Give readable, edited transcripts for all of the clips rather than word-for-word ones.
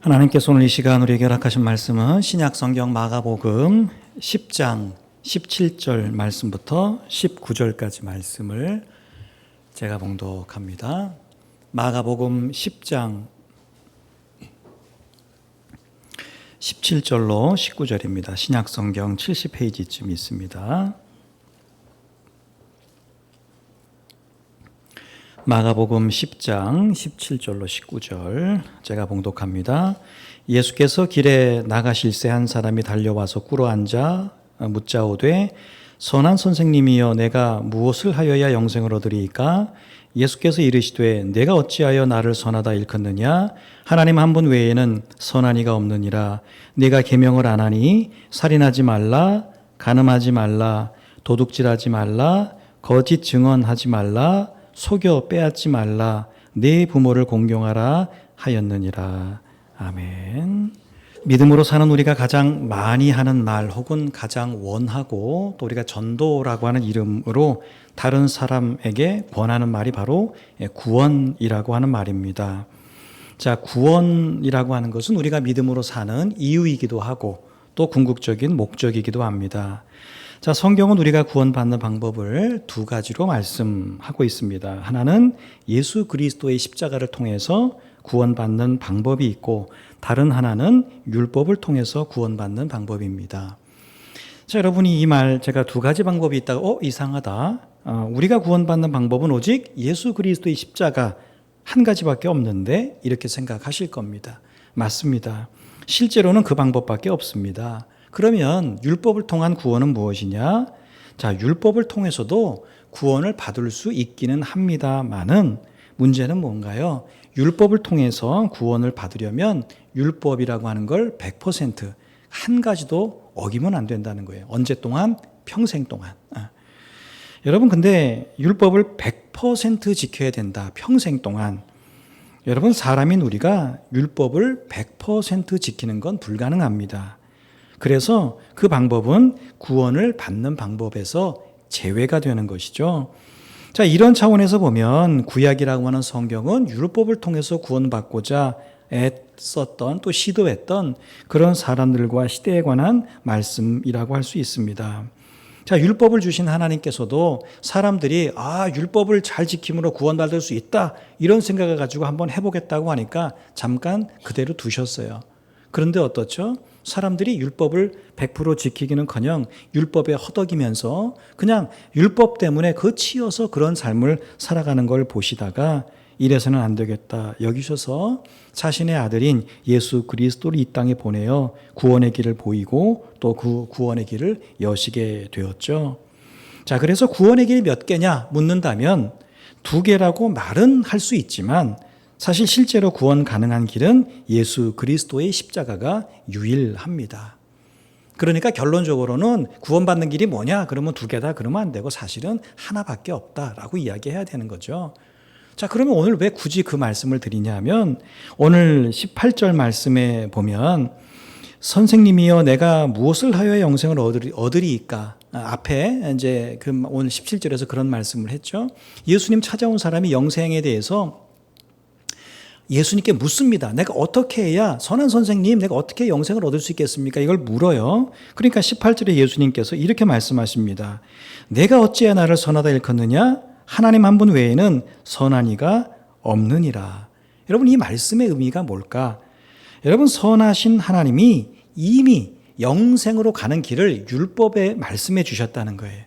하나님께서 오늘 이 시간 우리에게 허락하신 말씀은 신약성경 마가복음 10장 17절 말씀부터 19절까지 말씀을 제가 봉독합니다. 마가복음 10장 17절로 19절입니다. 신약성경 70페이지쯤 있습니다. 마가복음 10장 17절로 19절 제가 봉독합니다. 예수께서 길에 나가실새 한 사람이 달려와서 꿇어앉아 묻자오되 선한 선생님이여 내가 무엇을 하여야 영생을 얻으리이까? 예수께서 이르시되 내가 어찌하여 나를 선하다 일컫느냐? 하나님 한 분 외에는 선한 이가 없느니라. 네가 계명을 안 하니 살인하지 말라, 간음하지 말라, 도둑질하지 말라, 거짓 증언하지 말라, 속여 빼앗지 말라, 내 부모를 공경하라 하였느니라. 아멘. 믿음으로 사는 우리가 가장 많이 하는 말 혹은 가장 원하고 또 우리가 전도라고 하는 이름으로 다른 사람에게 권하는 말이 바로 구원이라고 하는 말입니다. 자, 구원이라고 하는 것은 우리가 믿음으로 사는 이유이기도 하고 또 궁극적인 목적이기도 합니다. 자, 성경은 우리가 구원받는 방법을 두 가지로 말씀하고 있습니다. 하나는 예수 그리스도의 십자가를 통해서 구원받는 방법이 있고 다른 하나는 율법을 통해서 구원받는 방법입니다. 자, 여러분이 이 말 제가 두 가지 방법이 있다고 이상하다. 우리가 구원받는 방법은 오직 예수 그리스도의 십자가 한 가지밖에 없는데 이렇게 생각하실 겁니다. 맞습니다. 실제로는 그 방법밖에 없습니다. 그러면 율법을 통한 구원은 무엇이냐? 자, 율법을 통해서도 구원을 받을 수 있기는 합니다만은 문제는 뭔가요? 율법을 통해서 구원을 받으려면 율법이라고 하는 걸 100% 한 가지도 어기면 안 된다는 거예요. 언제 동안? 평생 동안. 여러분, 근데 율법을 100% 지켜야 된다. 평생 동안. 여러분, 사람인 우리가 율법을 100% 지키는 건 불가능합니다. 그래서 그 방법은 구원을 받는 방법에서 제외가 되는 것이죠. 자, 이런 차원에서 보면 구약이라고 하는 성경은 율법을 통해서 구원받고자 애썼던 또 시도했던 그런 사람들과 시대에 관한 말씀이라고 할 수 있습니다. 자, 율법을 주신 하나님께서도 사람들이 율법을 잘 지킴으로 구원받을 수 있다 이런 생각을 가지고 한번 해보겠다고 하니까 잠깐 그대로 두셨어요. 그런데 어떻죠? 사람들이 율법을 100% 지키기는커녕 율법에 허덕이면서 그냥 율법 때문에 치여서 그런 삶을 살아가는 걸 보시다가 이래서는 안 되겠다 여기셔서 자신의 아들인 예수 그리스도를 이 땅에 보내어 구원의 길을 보이고 또 그 구원의 길을 여시게 되었죠. 자, 그래서 구원의 길이 몇 개냐 묻는다면 2개라고 말은 할 수 있지만 사실 실제로 구원 가능한 길은 예수 그리스도의 십자가가 유일합니다. 그러니까 결론적으로는 구원받는 길이 뭐냐? 그러면 2개다 그러면 안 되고 사실은 하나밖에 없다라고 이야기해야 되는 거죠. 자, 그러면 오늘 왜 굳이 그 말씀을 드리냐면 오늘 18절 말씀에 보면 선생님이여 내가 무엇을 하여야 영생을 얻으리이까? 앞에 이제 오늘 17절에서 그런 말씀을 했죠. 예수님 찾아온 사람이 영생에 대해서 예수님께 묻습니다. 내가 어떻게 해야 선한 선생님 내가 어떻게 영생을 얻을 수 있겠습니까? 이걸 물어요. 그러니까 18절에 예수님께서 이렇게 말씀하십니다. 내가 어찌해야 나를 선하다 일컫느냐? 하나님 한 분 외에는 선한 이가 없느니라. 여러분, 이 말씀의 의미가 뭘까? 여러분, 선하신 하나님이 이미 영생으로 가는 길을 율법에 말씀해 주셨다는 거예요.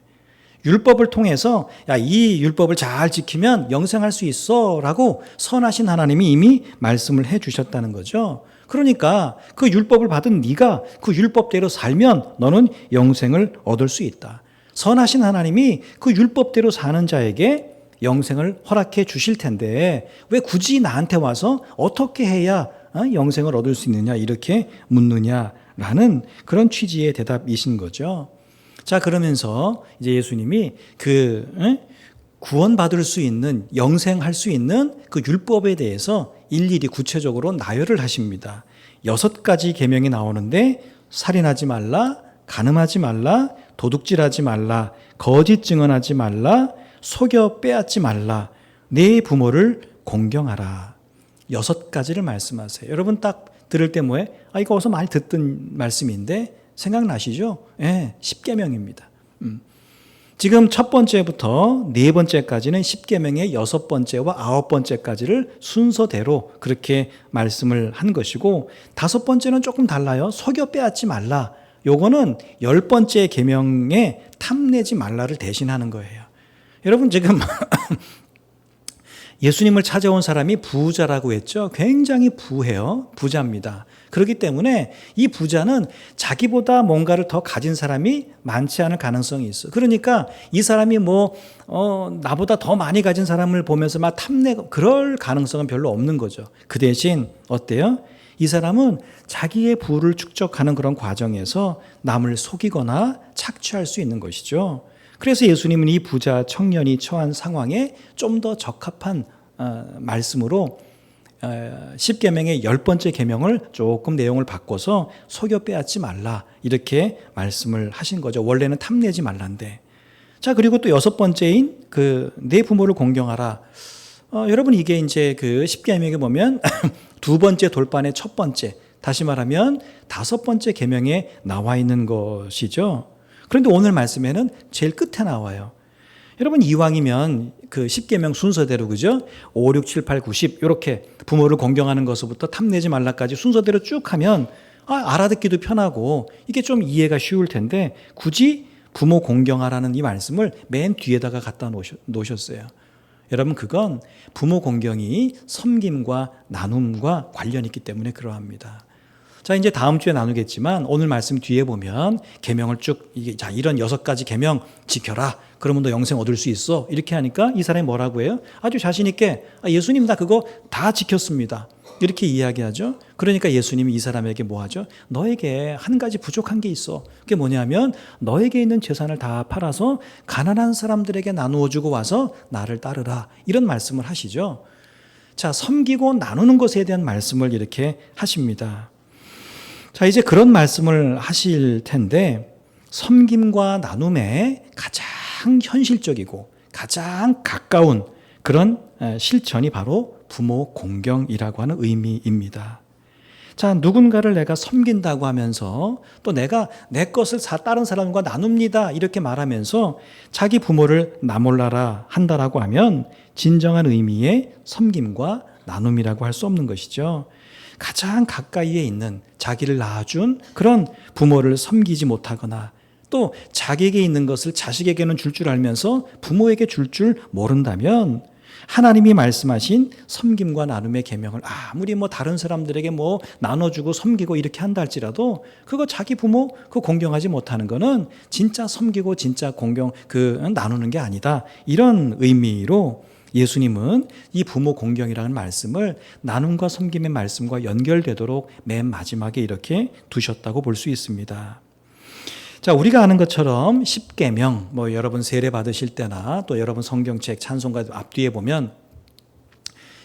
율법을 통해서 이 율법을 잘 지키면 영생할 수 있어 라고 선하신 하나님이 이미 말씀을 해 주셨다는 거죠. 그러니까 그 율법을 받은 네가 그 율법대로 살면 너는 영생을 얻을 수 있다. 선하신 하나님이 그 율법대로 사는 자에게 영생을 허락해 주실 텐데 왜 굳이 나한테 와서 어떻게 해야 영생을 얻을 수 있느냐 이렇게 묻느냐라는 그런 취지의 대답이신 거죠. 자, 그러면서 이제 예수님이 구원받을 수 있는, 영생할 수 있는 그 율법에 대해서 일일이 구체적으로 나열을 하십니다. 6가지 계명이 나오는데 살인하지 말라, 간음하지 말라, 도둑질하지 말라, 거짓 증언하지 말라, 속여 빼앗지 말라, 내 부모를 공경하라. 6가지를 말씀하세요. 여러분 딱 들을 때 뭐해? 이거 어디서 많이 듣던 말씀인데 생각나시죠? 예, 십계명입니다. 지금 첫 번째부터 네 번째까지는 십계명의 여섯 번째와 아홉 번째까지를 순서대로 그렇게 말씀을 한 것이고, 다섯 번째는 조금 달라요. 속여 빼앗지 말라. 요거는 열 번째 계명에 탐내지 말라를 대신하는 거예요. 여러분, 지금 예수님을 찾아온 사람이 부자라고 했죠. 굉장히 부해요. 부자입니다. 그렇기 때문에 이 부자는 자기보다 뭔가를 더 가진 사람이 많지 않을 가능성이 있어. 그러니까 이 사람이 나보다 더 많이 가진 사람을 보면서 막 탐내고 그럴 가능성은 별로 없는 거죠. 그 대신 어때요? 이 사람은 자기의 부를 축적하는 그런 과정에서 남을 속이거나 착취할 수 있는 것이죠. 그래서 예수님은 이 부자 청년이 처한 상황에 좀 더 적합한 말씀으로 십계명의 열 번째 계명을 조금 내용을 바꿔서 속여 빼앗지 말라 이렇게 말씀을 하신 거죠. 원래는 탐내지 말란데. 자, 그리고 또 여섯 번째인 내 부모를 공경하라. 여러분, 이게 이제 십계명에 보면 두 번째 돌판의 첫 번째, 다시 말하면 다섯 번째 계명에 나와 있는 것이죠. 그런데 오늘 말씀에는 제일 끝에 나와요. 여러분, 이왕이면 십계명 순서대로, 그죠? 5, 6, 7, 8, 9, 10 이렇게 부모를 공경하는 것부터 탐내지 말라까지 순서대로 쭉 하면 알아듣기도 편하고 이게 좀 이해가 쉬울 텐데 굳이 부모 공경하라는 이 말씀을 맨 뒤에다가 갖다 놓으셨어요. 여러분, 그건 부모 공경이 섬김과 나눔과 관련이 있기 때문에 그러합니다. 자, 이제 다음 주에 나누겠지만 오늘 말씀 뒤에 보면 계명을 쭉 이런 여섯 가지 계명 지켜라. 그러면 너 영생 얻을 수 있어. 이렇게 하니까 이 사람이 뭐라고 해요? 아주 자신 있게 예수님 나 그거 다 지켰습니다. 이렇게 이야기하죠. 그러니까 예수님이 이 사람에게 뭐 하죠? 너에게 한 가지 부족한 게 있어. 그게 뭐냐면 너에게 있는 재산을 다 팔아서 가난한 사람들에게 나누어 주고 와서 나를 따르라. 이런 말씀을 하시죠. 자, 섬기고 나누는 것에 대한 말씀을 이렇게 하십니다. 자, 이제 그런 말씀을 하실 텐데 섬김과 나눔의 가장 현실적이고 가장 가까운 그런 실천이 바로 부모 공경이라고 하는 의미입니다. 자, 누군가를 내가 섬긴다고 하면서 또 내가 내 것을 다른 사람과 나눕니다 이렇게 말하면서 자기 부모를 나몰라라 한다라고 하면 진정한 의미의 섬김과 나눔이라고 할 수 없는 것이죠. 가장 가까이에 있는 자기를 낳아준 그런 부모를 섬기지 못하거나 또 자기에게 있는 것을 자식에게는 줄 줄 알면서 부모에게 줄 줄 모른다면 하나님이 말씀하신 섬김과 나눔의 계명을 아무리 다른 사람들에게 나눠주고 섬기고 이렇게 한다 할지라도 그거 자기 부모 공경하지 못하는 거는 진짜 섬기고 진짜 공경 나누는 게 아니다. 이런 의미로 예수님은 이 부모 공경이라는 말씀을 나눔과 섬김의 말씀과 연결되도록 맨 마지막에 이렇게 두셨다고 볼 수 있습니다. 자, 우리가 아는 것처럼 십계명, 여러분 세례 받으실 때나 또 여러분 성경책 찬송가 앞뒤에 보면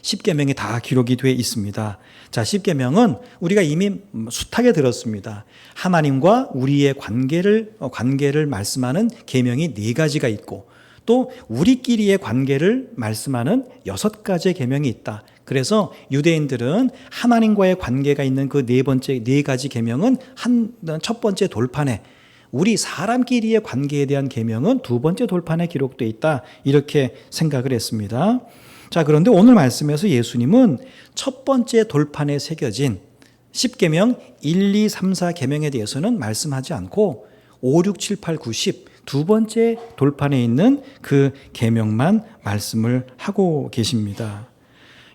십계명이 다 기록이 되어 있습니다. 자, 십계명은 우리가 이미 숱하게 들었습니다. 하나님과 우리의 관계를 말씀하는 계명이 네 가지가 있고 또 우리끼리의 관계를 말씀하는 6가지의 계명이 있다. 그래서 유대인들은 하나님과의 관계가 있는 그 네 가지 계명은 첫 번째 돌판에, 우리 사람끼리의 관계에 대한 계명은 두 번째 돌판에 기록되어 있다. 이렇게 생각을 했습니다. 자, 그런데 오늘 말씀에서 예수님은 첫 번째 돌판에 새겨진 십계명 1, 2, 3, 4 계명에 대해서는 말씀하지 않고 5, 6, 7, 8, 9, 10 두 번째 돌판에 있는 그 계명만 말씀을 하고 계십니다.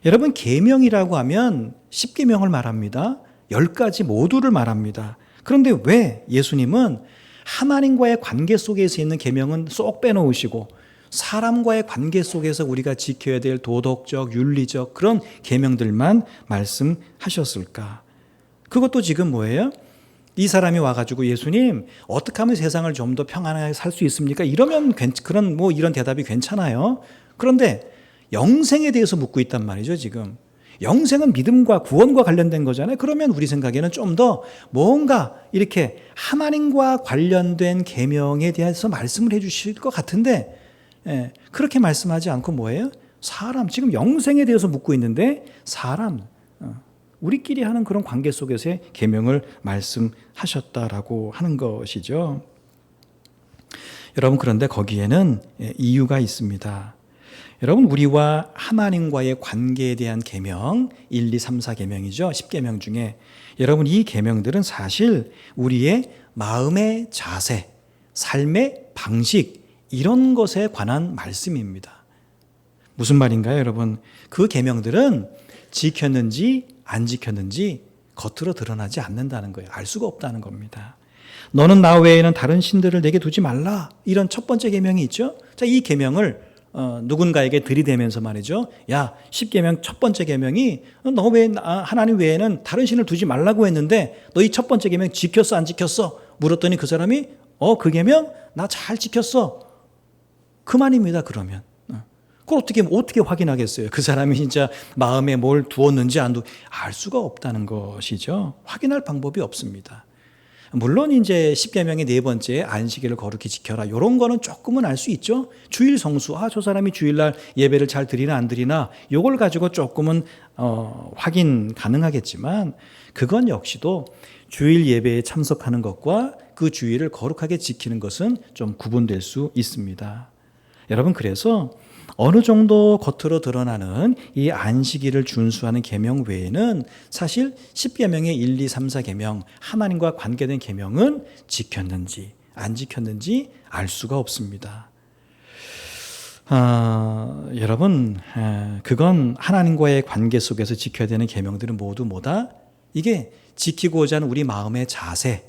여러분, 계명이라고 하면 십계명을 말합니다. 10가지 모두를 말합니다. 그런데 왜 예수님은 하나님과의 관계 속에서 있는 계명은 쏙 빼놓으시고 사람과의 관계 속에서 우리가 지켜야 될 도덕적, 윤리적 그런 계명들만 말씀하셨을까? 그것도 지금 뭐예요? 이 사람이 와가지고 예수님 어떻게 하면 세상을 좀 더 평안하게 살 수 있습니까? 이러면 이런 대답이 괜찮아요. 그런데 영생에 대해서 묻고 있단 말이죠. 지금 영생은 믿음과 구원과 관련된 거잖아요. 그러면 우리 생각에는 좀 더 뭔가 이렇게 하나님과 관련된 계명에 대해서 말씀을 해주실 것 같은데 그렇게 말씀하지 않고 뭐예요? 사람, 지금 영생에 대해서 묻고 있는데 사람, 우리끼리 하는 그런 관계 속에서의 계명을 말씀하셨다라고 하는 것이죠. 여러분, 그런데 거기에는 이유가 있습니다. 여러분, 우리와 하나님과의 관계에 대한 계명, 1, 2, 3, 4 계명이죠. 10계명 중에 여러분, 이 계명들은 사실 우리의 마음의 자세, 삶의 방식, 이런 것에 관한 말씀입니다. 무슨 말인가요, 여러분? 그 계명들은 지켰는지 안 지켰는지 겉으로 드러나지 않는다는 거예요. 알 수가 없다는 겁니다. 너는 나 외에는 다른 신들을 내게 두지 말라. 이런 첫 번째 계명이 있죠. 자, 이 계명을 누군가에게 들이대면서 말이죠. 야, 10계명 첫 번째 계명이 너 외에 하나님 외에는 다른 신을 두지 말라고 했는데 너 이 첫 번째 계명 지켰어 안 지켰어? 물었더니 그 사람이 그 계명 나 잘 지켰어. 그만입니다. 그러면 그걸 어떻게 확인하겠어요? 그 사람이 진짜 마음에 뭘 두었는지 안 알 수가 없다는 것이죠. 확인할 방법이 없습니다. 물론 이제 10계명의 네 번째 안식일을 거룩히 지켜라. 이런 거는 조금은 알 수 있죠. 주일 성수. 저 사람이 주일날 예배를 잘 드리나 안 드리나 이걸 가지고 조금은 확인 가능하겠지만 그건 역시도 주일 예배에 참석하는 것과 그 주일을 거룩하게 지키는 것은 좀 구분될 수 있습니다. 여러분, 그래서 어느 정도 겉으로 드러나는 이 안식일을 준수하는 계명 외에는 사실 10계명의 1, 2, 3, 4계명, 하나님과 관계된 계명은 지켰는지 안 지켰는지 알 수가 없습니다. 여러분, 그건 하나님과의 관계 속에서 지켜야 되는 계명들은 모두 뭐다? 이게 지키고자 하는 우리 마음의 자세,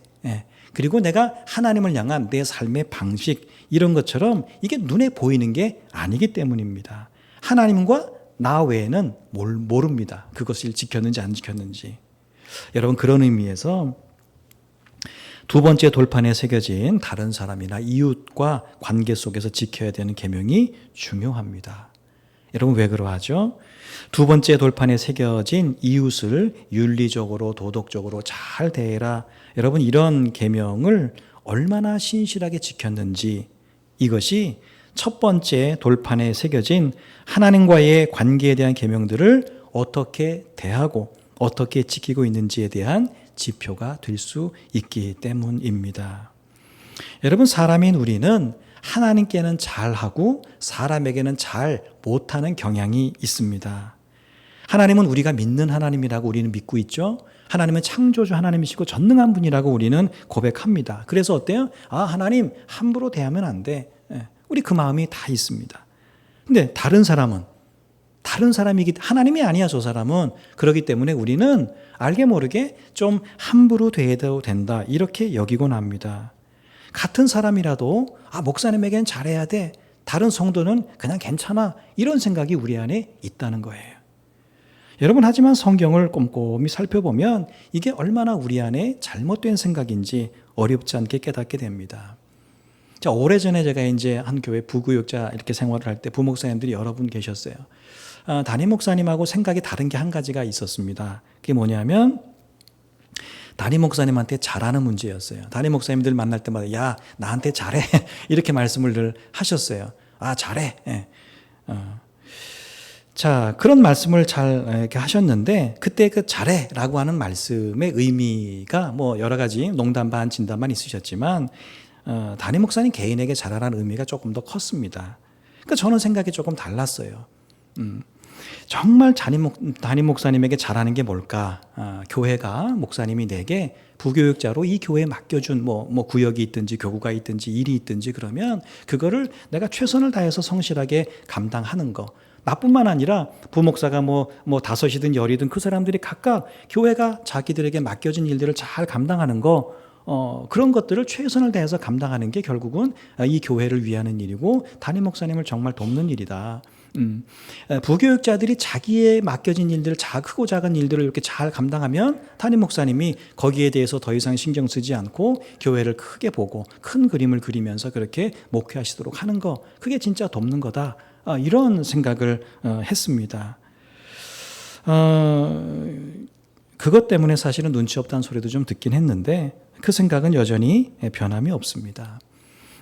그리고 내가 하나님을 향한 내 삶의 방식, 이런 것처럼 이게 눈에 보이는 게 아니기 때문입니다. 하나님과 나 외에는 모릅니다. 그것을 지켰는지 안 지켰는지. 여러분, 그런 의미에서 두 번째 돌판에 새겨진 다른 사람이나 이웃과 관계 속에서 지켜야 되는 계명이 중요합니다. 여러분, 왜 그러하죠? 두 번째 돌판에 새겨진 이웃을 윤리적으로 도덕적으로 잘 대해라. 여러분, 이런 계명을 얼마나 신실하게 지켰는지, 이것이 첫 번째 돌판에 새겨진 하나님과의 관계에 대한 계명들을 어떻게 대하고 어떻게 지키고 있는지에 대한 지표가 될 수 있기 때문입니다. 여러분, 사람인 우리는 하나님께는 잘하고 사람에게는 잘 못하는 경향이 있습니다. 하나님은 우리가 믿는 하나님이라고 우리는 믿고 있죠. 하나님은 창조주 하나님이시고 전능한 분이라고 우리는 고백합니다. 그래서 어때요? 하나님 함부로 대하면 안 돼. 우리 그 마음이 다 있습니다. 근데 다른 사람이 하나님이 아니야, 저 사람은. 그렇기 때문에 우리는 알게 모르게 좀 함부로 대해도 된다, 이렇게 여기곤 합니다. 같은 사람이라도 목사님에겐 잘해야 돼, 다른 성도는 그냥 괜찮아, 이런 생각이 우리 안에 있다는 거예요. 여러분, 하지만 성경을 꼼꼼히 살펴보면 이게 얼마나 우리 안에 잘못된 생각인지 어렵지 않게 깨닫게 됩니다. 자, 오래전에 제가 이제 한 교회 부교육자 이렇게 생활을 할 때 부목사님들이 여러 분 계셨어요. 담임 목사님하고 생각이 다른 게 한 가지가 있었습니다. 그게 뭐냐면 담임 목사님한테 잘하는 문제였어요. 담임 목사님들 만날 때마다 야, 나한테 잘해 이렇게 말씀을 늘 하셨어요. 잘해. 자, 그런 말씀을 잘 이렇게 하셨는데 그때 그 잘해라고 하는 말씀의 의미가 뭐 여러 가지 농담 반 진담 반 있으셨지만 담임 목사님 개인에게 잘하라는 의미가 조금 더 컸습니다. 그러니까 저는 생각이 조금 달랐어요. 정말 담임 목사님에게 잘하는 게 뭘까? 교회가 목사님이 내게 부교육자로 이 교회에 맡겨준 뭐 구역이 있든지 교구가 있든지 일이 있든지 그러면 그거를 내가 최선을 다해서 성실하게 감당하는 거. 나뿐만 아니라 부목사가 뭐 5이든 10이든 그 사람들이 각각 교회가 자기들에게 맡겨진 일들을 잘 감당하는 거, 그런 것들을 최선을 다해서 감당하는 게 결국은 이 교회를 위하는 일이고 담임 목사님을 정말 돕는 일이다. 부교육자들이 자기의 맡겨진 일들을 크고 작은 일들을 이렇게 잘 감당하면 담임 목사님이 거기에 대해서 더 이상 신경 쓰지 않고 교회를 크게 보고 큰 그림을 그리면서 그렇게 목회하시도록 하는 거, 그게 진짜 돕는 거다. 이런 생각을 했습니다. 그것 때문에 사실은 눈치 없다는 소리도 좀 듣긴 했는데 그 생각은 여전히 변함이 없습니다.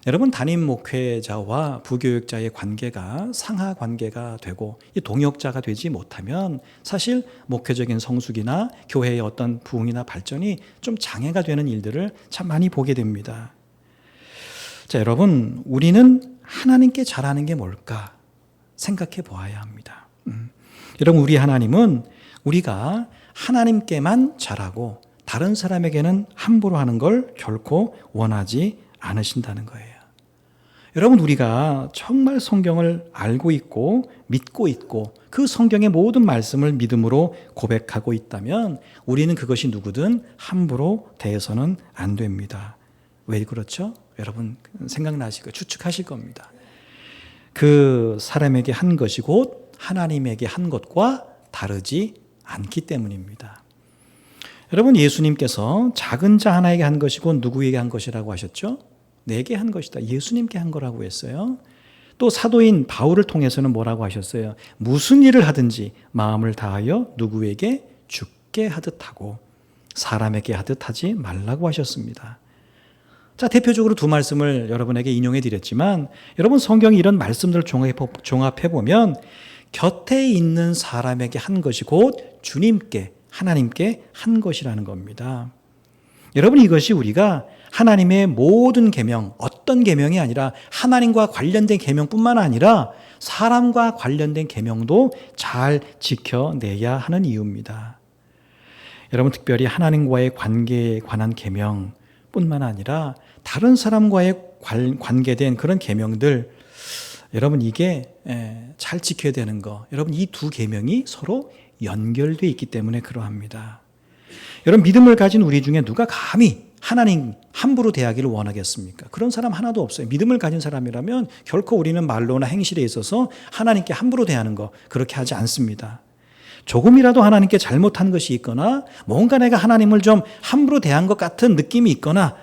여러분, 담임 목회자와 부교육자의 관계가 상하 관계가 되고 이 동역자가 되지 못하면 사실 목회적인 성숙이나 교회의 어떤 부흥이나 발전이 좀 장애가 되는 일들을 참 많이 보게 됩니다. 자, 여러분, 우리는 하나님께 잘하는 게 뭘까 생각해 보아야 합니다. 여러분, 우리 하나님은 우리가 하나님께만 잘하고 다른 사람에게는 함부로 하는 걸 결코 원하지 않으신다는 거예요. 여러분, 우리가 정말 성경을 알고 있고 믿고 있고 그 성경의 모든 말씀을 믿음으로 고백하고 있다면 우리는 그것이 누구든 함부로 대해서는 안 됩니다. 왜 그렇죠? 여러분 생각나시고 추측하실 겁니다. 그 사람에게 한 것이 곧 하나님에게 한 것과 다르지 않기 때문입니다. 여러분, 예수님께서 작은 자 하나에게 한 것이 곧 누구에게 한 것이라고 하셨죠? 내게 한 것이다. 예수님께 한 거라고 했어요. 또 사도인 바울을 통해서는 뭐라고 하셨어요? 무슨 일을 하든지 마음을 다하여 누구에게 주께 하듯 하고 사람에게 하듯 하지 말라고 하셨습니다. 자, 대표적으로 두 말씀을 여러분에게 인용해 드렸지만 여러분, 성경이 이런 말씀들을 종합해 보면 곁에 있는 사람에게 한 것이 곧 주님께, 하나님께 한 것이라는 겁니다. 여러분, 이것이 우리가 하나님의 모든 계명, 어떤 계명이 아니라 하나님과 관련된 계명뿐만 아니라 사람과 관련된 계명도 잘 지켜내야 하는 이유입니다. 여러분, 특별히 하나님과의 관계에 관한 계명뿐만 아니라 다른 사람과의 관계된 그런 계명들, 여러분 이게 잘 지켜야 되는 거, 여러분 이 두 계명이 서로 연결되어 있기 때문에 그러합니다. 여러분, 믿음을 가진 우리 중에 누가 감히 하나님 함부로 대하기를 원하겠습니까? 그런 사람 하나도 없어요. 믿음을 가진 사람이라면 결코 우리는 말로나 행실에 있어서 하나님께 함부로 대하는 거 그렇게 하지 않습니다. 조금이라도 하나님께 잘못한 것이 있거나 뭔가 내가 하나님을 좀 함부로 대한 것 같은 느낌이 있거나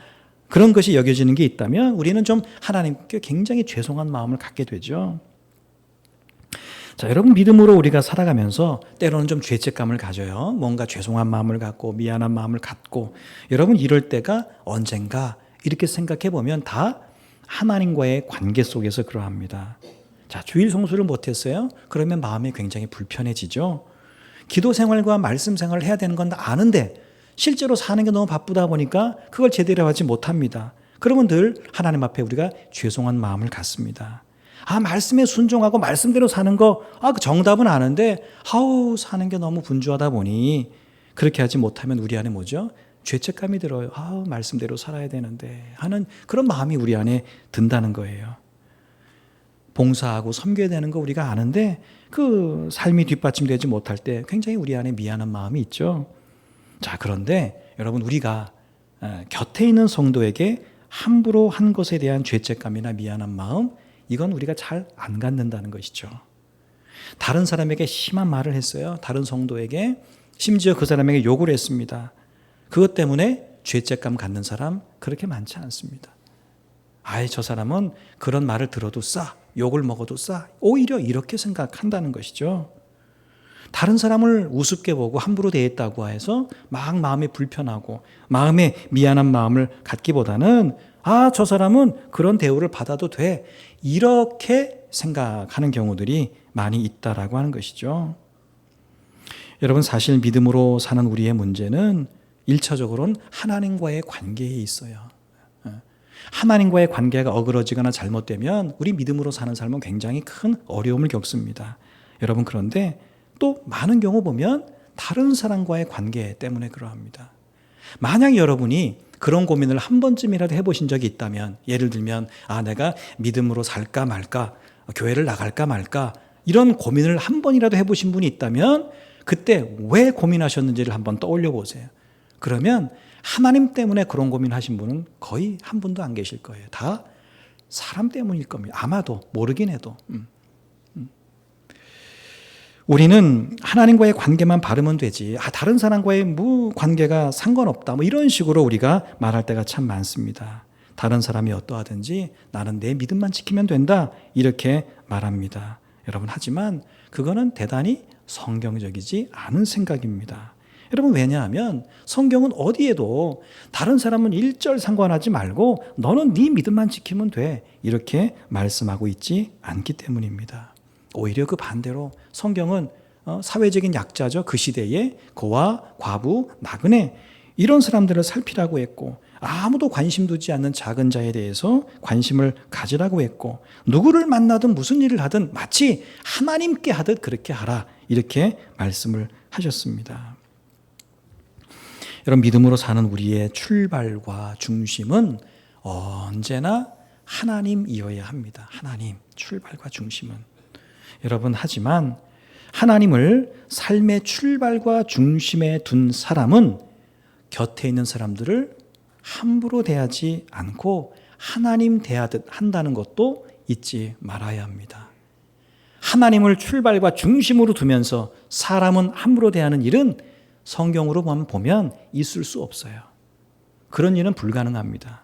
그런 것이 여겨지는 게 있다면 우리는 좀 하나님께 굉장히 죄송한 마음을 갖게 되죠. 자, 여러분, 믿음으로 우리가 살아가면서 때로는 좀 죄책감을 가져요. 뭔가 죄송한 마음을 갖고 미안한 마음을 갖고, 여러분 이럴 때가 언젠가 이렇게 생각해 보면 다 하나님과의 관계 속에서 그러합니다. 자, 주일 성수를 못했어요? 그러면 마음이 굉장히 불편해지죠. 기도 생활과 말씀 생활을 해야 되는 건 다 아는데 실제로 사는 게 너무 바쁘다 보니까 그걸 제대로 하지 못합니다. 그러면 늘 하나님 앞에 우리가 죄송한 마음을 갖습니다. 말씀에 순종하고 말씀대로 사는 거, 그 정답은 아는데, 사는 게 너무 분주하다 보니, 그렇게 하지 못하면 우리 안에 뭐죠? 죄책감이 들어요. 말씀대로 살아야 되는데, 하는 그런 마음이 우리 안에 든다는 거예요. 봉사하고 섬겨야 되는 거 우리가 아는데, 그 삶이 뒷받침되지 못할 때 굉장히 우리 안에 미안한 마음이 있죠. 자, 그런데 여러분, 우리가 곁에 있는 성도에게 함부로 한 것에 대한 죄책감이나 미안한 마음, 이건 우리가 잘 안 갖는다는 것이죠. 다른 사람에게 심한 말을 했어요. 다른 성도에게, 심지어 그 사람에게 욕을 했습니다. 그것 때문에 죄책감 갖는 사람 그렇게 많지 않습니다. 저 사람은 그런 말을 들어도 욕을 먹어도 오히려 이렇게 생각한다는 것이죠. 다른 사람을 우습게 보고 함부로 대했다고 해서 막 마음이 불편하고 마음에 미안한 마음을 갖기보다는 저 사람은 그런 대우를 받아도 돼, 이렇게 생각하는 경우들이 많이 있다라고 하는 것이죠. 여러분, 사실 믿음으로 사는 우리의 문제는 1차적으로는 하나님과의 관계에 있어요. 하나님과의 관계가 어그러지거나 잘못되면 우리 믿음으로 사는 삶은 굉장히 큰 어려움을 겪습니다. 여러분, 그런데 또 많은 경우 보면 다른 사람과의 관계 때문에 그러합니다. 만약 여러분이 그런 고민을 한 번쯤이라도 해보신 적이 있다면, 예를 들면 내가 믿음으로 살까 말까, 교회를 나갈까 말까, 이런 고민을 한 번이라도 해보신 분이 있다면 그때 왜 고민하셨는지를 한번 떠올려 보세요. 그러면 하나님 때문에 그런 고민하신 분은 거의 한 분도 안 계실 거예요. 다 사람 때문일 겁니다. 아마도, 모르긴 해도. 우리는 하나님과의 관계만 바르면 되지, 다른 사람과의 관계가 상관없다, 이런 식으로 우리가 말할 때가 참 많습니다. 다른 사람이 어떠하든지 나는 내 믿음만 지키면 된다, 이렇게 말합니다. 여러분, 하지만 그거는 대단히 성경적이지 않은 생각입니다. 여러분, 왜냐하면 성경은 어디에도 다른 사람은 일절 상관하지 말고 너는 네 믿음만 지키면 돼, 이렇게 말씀하고 있지 않기 때문입니다. 오히려 그 반대로 성경은 사회적인 약자죠. 그 시대에 고아, 과부, 나그네 이런 사람들을 살피라고 했고, 아무도 관심 두지 않는 작은 자에 대해서 관심을 가지라고 했고, 누구를 만나든 무슨 일을 하든 마치 하나님께 하듯 그렇게 하라, 이렇게 말씀을 하셨습니다. 여러분, 믿음으로 사는 우리의 출발과 중심은 언제나 하나님이어야 합니다. 하나님, 출발과 중심은. 여러분, 하지만 하나님을 삶의 출발과 중심에 둔 사람은 곁에 있는 사람들을 함부로 대하지 않고 하나님 대하듯 한다는 것도 잊지 말아야 합니다. 하나님을 출발과 중심으로 두면서 사람은 함부로 대하는 일은 성경으로 보면 있을 수 없어요. 그런 일은 불가능합니다.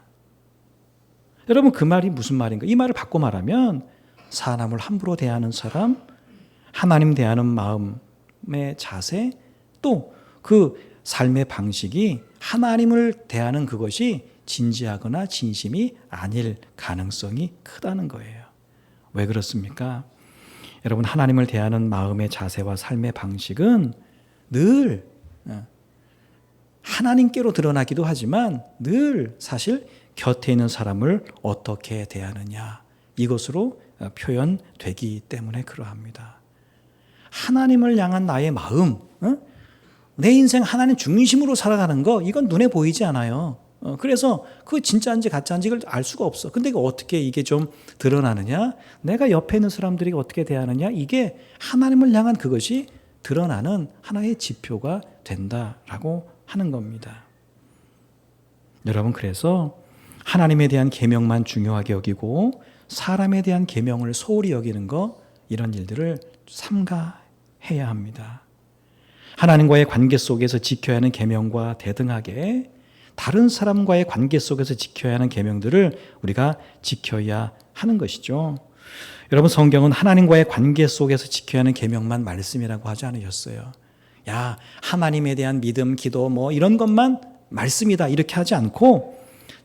여러분, 그 말이 무슨 말인가? 이 말을 바꿔 말하면 사람을 함부로 대하는 사람, 하나님 대하는 마음의 자세, 또 그 삶의 방식이 하나님을 대하는 그것이 진지하거나 진심이 아닐 가능성이 크다는 거예요. 왜 그렇습니까? 여러분, 하나님을 대하는 마음의 자세와 삶의 방식은 늘 하나님께로 드러나기도 하지만 늘 사실 곁에 있는 사람을 어떻게 대하느냐, 이것으로 표현되기 때문에 그러합니다. 하나님을 향한 나의 마음, 내 인생 하나님 중심으로 살아가는 거, 이건 눈에 보이지 않아요. 그래서 그 진짜인지 가짜인지 이걸 알 수가 없어. 근데 어떻게 이게 좀 드러나느냐? 내가 옆에 있는 사람들이 어떻게 대하느냐? 이게 하나님을 향한 그것이 드러나는 하나의 지표가 된다라고 하는 겁니다. 여러분, 그래서 하나님에 대한 계명만 중요하게 여기고 사람에 대한 계명을 소홀히 여기는 거, 이런 일들을 삼가해야 합니다. 하나님과의 관계 속에서 지켜야 하는 계명과 대등하게 다른 사람과의 관계 속에서 지켜야 하는 계명들을 우리가 지켜야 하는 것이죠. 여러분, 성경은 하나님과의 관계 속에서 지켜야 하는 계명만 말씀이라고 하지 않으셨어요. 야, 하나님에 대한 믿음, 기도 이런 것만 말씀이다, 이렇게 하지 않고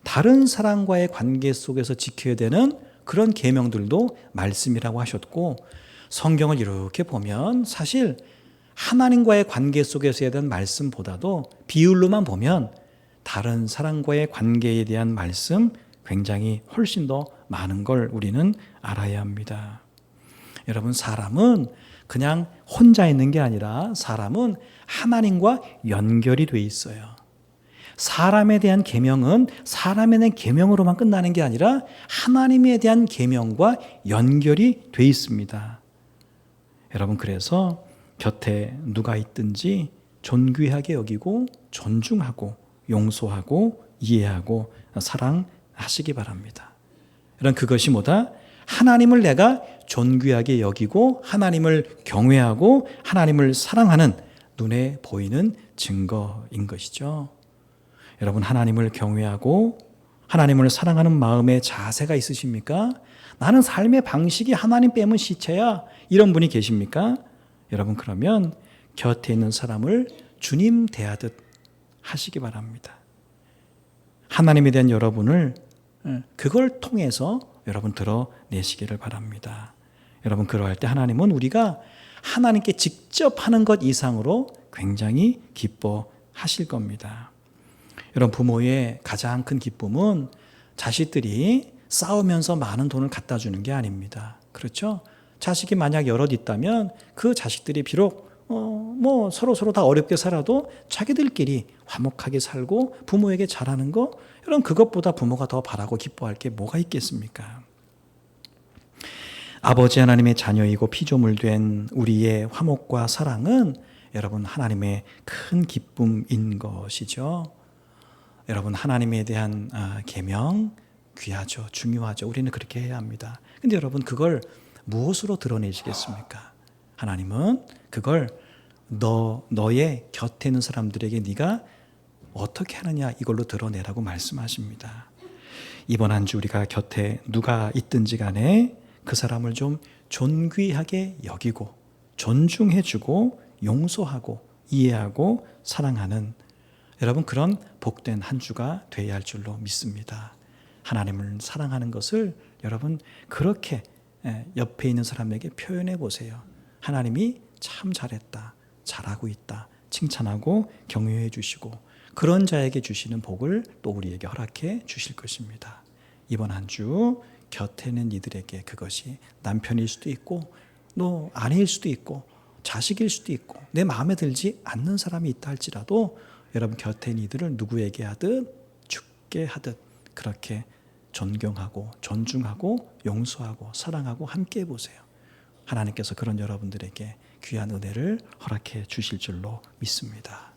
다른 사람과의 관계 속에서 지켜야 되는 그런 계명들도 말씀이라고 하셨고, 성경을 이렇게 보면 사실 하나님과의 관계 속에서 해야 되는 말씀보다도 비율로만 보면 다른 사람과의 관계에 대한 말씀 굉장히 훨씬 더 많은 걸 우리는 알아야 합니다. 여러분, 사람은 그냥 혼자 있는 게 아니라 사람은 하나님과 연결이 돼 있어요. 사람에 대한 계명은 사람에 대한 계명으로만 끝나는 게 아니라 하나님에 대한 계명과 연결이 돼 있습니다. 여러분, 그래서 곁에 누가 있든지 존귀하게 여기고 존중하고 용서하고 이해하고 사랑하시기 바랍니다. 여러분, 그것이 뭐다? 하나님을 내가 존귀하게 여기고 하나님을 경외하고 하나님을 사랑하는 눈에 보이는 증거인 것이죠. 여러분, 하나님을 경외하고 하나님을 사랑하는 마음의 자세가 있으십니까? 나는 삶의 방식이 하나님 빼면 시체야, 이런 분이 계십니까? 여러분, 그러면 곁에 있는 사람을 주님 대하듯 하시기 바랍니다. 하나님에 대한 여러분을 그걸 통해서 여러분 드러내시기를 바랍니다. 여러분, 그러할 때 하나님은 우리가 하나님께 직접 하는 것 이상으로 굉장히 기뻐하실 겁니다. 여러분, 부모의 가장 큰 기쁨은 자식들이 싸우면서 많은 돈을 갖다 주는 게 아닙니다. 그렇죠? 자식이 만약 여럿 있다면 그 자식들이 비록 서로 다 어렵게 살아도 자기들끼리 화목하게 살고 부모에게 잘하는 거, 여러분, 그것보다 부모가 더 바라고 기뻐할 게 뭐가 있겠습니까? 아버지 하나님의 자녀이고 피조물 된 우리의 화목과 사랑은 여러분, 하나님의 큰 기쁨인 것이죠. 여러분, 하나님에 대한 계명 귀하죠. 중요하죠. 우리는 그렇게 해야 합니다. 근데 여러분, 그걸 무엇으로 드러내시겠습니까? 하나님은 그걸 너의 곁에 있는 사람들에게 네가 어떻게 하느냐, 이걸로 드러내라고 말씀하십니다. 이번 한 주 우리가 곁에 누가 있든지 간에 그 사람을 좀 존귀하게 여기고 존중해주고 용서하고 이해하고 사랑하는 여러분 그런 복된 한 주가 되어야 할 줄로 믿습니다. 하나님을 사랑하는 것을 여러분 그렇게 옆에 있는 사람에게 표현해 보세요. 하나님이 참 잘했다, 잘하고 있다 칭찬하고 격려해 주시고 그런 자에게 주시는 복을 또 우리에게 허락해 주실 것입니다. 이번 한 주 곁에 있는 이들에게 그것이 남편일 수도 있고 또 아내일 수도 있고 자식일 수도 있고 내 마음에 들지 않는 사람이 있다 할지라도 여러분 곁에 있는 이들을 누구에게 하듯 죽게 하듯 그렇게 존경하고 존중하고 용서하고 사랑하고 함께 해보세요. 하나님께서 그런 여러분들에게 귀한 은혜를 허락해 주실 줄로 믿습니다.